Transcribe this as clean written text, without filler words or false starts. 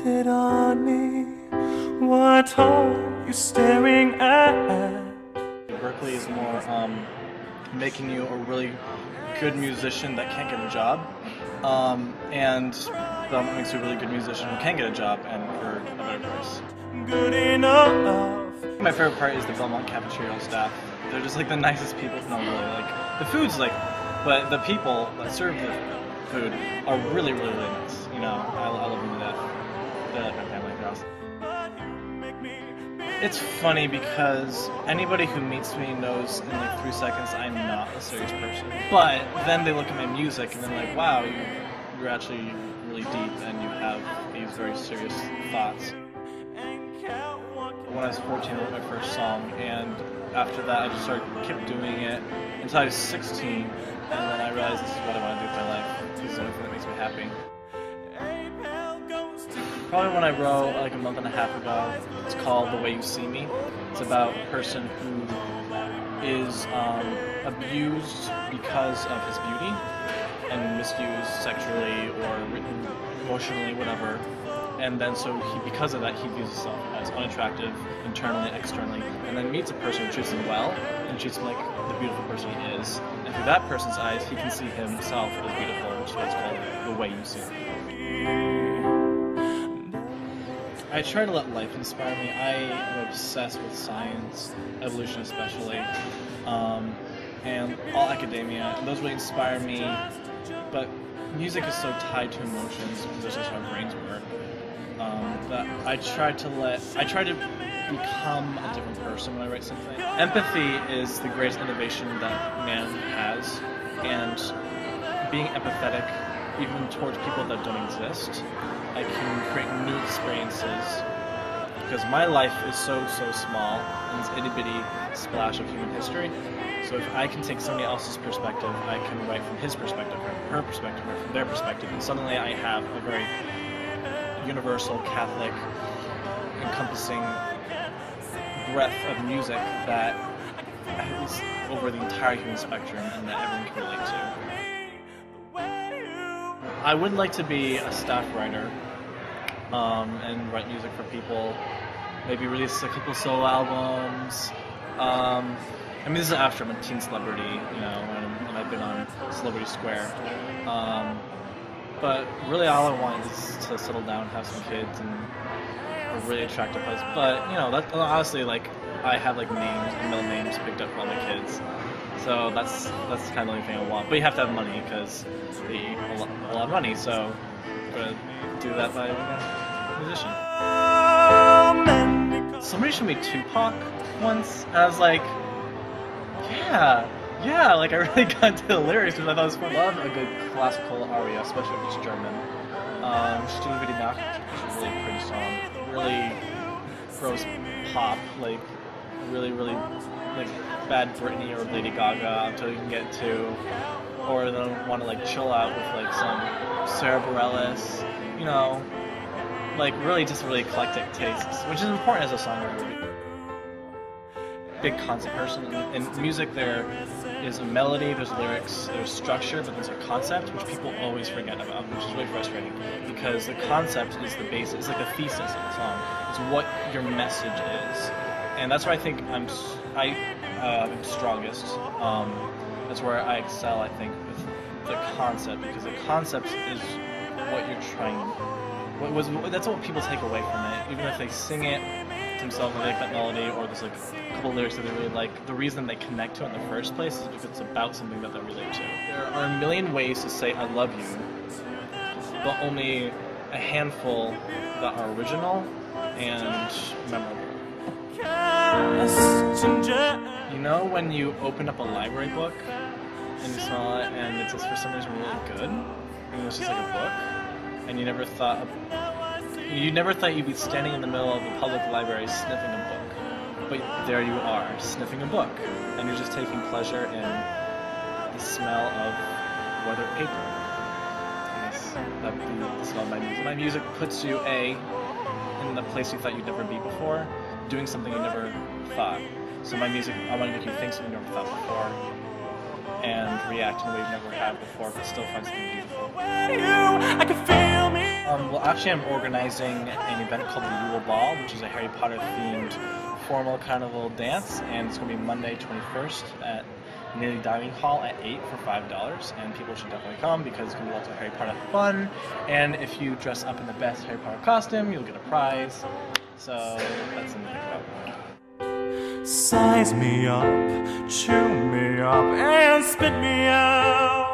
pointed on me. What are you staring at? Berkeley is more making you a really good musician that can't get a job, and Belmont makes you a really good musician who can get a job and for a better price. Good enough. My favorite part is the Belmont cafeteria staff. They're just like the nicest people. No, really, like the food's like, but the people that serve the food are really, really, really nice. You know, I love them to death. They're like my family house. It's funny because anybody who meets me knows in like 3 seconds I'm not a serious person. But then they look at my music and they're like, wow, you're actually really deep and you have these very serious thoughts. When I was 14, I wrote my first song, and after that I just kept doing it until I was 16, and then I realized this is what I want to do with my life. This is the only thing that makes me happy. Probably when I wrote like a month and a half ago. It's called The Way You See Me. It's about a person who is abused because of his beauty and misused sexually or written emotionally, whatever. And then so because of that, he views himself as unattractive internally and externally, and then meets a person who treats him well and treats him like the beautiful person he is. And through that person's eyes, he can see himself as beautiful, which is why it's called The Way You See Me. I try to let life inspire me. I am obsessed with science, evolution especially, and all academia. And those really inspire me, but music is so tied to emotions because that's just how our brains work. That I try to become a different person when I write something. Empathy is the greatest innovation that man has, and being empathetic even towards people that don't exist, I can create new experiences because my life is so small in this itty-bitty splash of human history. So if I can take somebody else's perspective, I can write from his perspective, or her perspective, or from their perspective, and suddenly I have a very universal, Catholic, encompassing breadth of music that is over the entire human spectrum and that everyone can relate to. I would like to be a staff writer and write music for people, maybe release a couple solo albums. I mean, this is after I'm a teen celebrity, you know, when I've been on Celebrity Square. But really all I want is to settle down, have some kids, and a really attractive husband. But, you know, that honestly, like, I have, like, names, middle names picked up for all my kids. So that's kind of the only thing I want. But you have to have money, because they eat a lot of money, so I'm going to do that by being a musician. Somebody showed me Tupac once, and I was like, yeah, like I really got into the lyrics because I thought it was fun. I love a good classical aria, especially if it's German. Still Really Knock, which is a really pretty song. Really gross pop, like really like bad Britney or Lady Gaga until you can get to, or then want to like chill out with like some Sarah Bareilles, you know, like really just really eclectic tastes, which is important as a songwriter. Big concept person. In music there is a melody, there's lyrics, there's structure, but there's a concept which people always forget about, which is really frustrating because the concept is the basis, it's like the thesis of the song. It's what your message is. And that's where I think I'm strongest. That's where I excel, I think, with the concept, because the concept is what you're trying. That's what people take away from it, even if they sing it themselves and they like that melody, or there's like a couple lyrics that they really like. The reason they connect to it in the first place is because it's about something that they relate to. There are a million ways to say I love you, but only a handful that are original and memorable. You know when you open up a library book and you smell it and it's just for some reason really good, and it's just like a book, and you never thought you'd be standing in the middle of a public library sniffing a book, but there you are, sniffing a book, and you're just taking pleasure in the smell of weathered paper. The smell of my music. My music puts you in the place you thought you'd never be before, doing something you never thought. So my music, I want to make you think something you never thought before, and react in a way you've never had before, but still find something beautiful. Well, Actually, I'm organizing an event called the Yule Ball, which is a Harry Potter themed formal carnival dance, and it's going to be Monday 21st at Neely Dining Hall at 8 for $5, and people should definitely come because it's going to be lots of Harry Potter fun, and if you dress up in the best Harry Potter costume, you'll get a prize, so that's something to think about. Size me up, chew me up, and spit me out.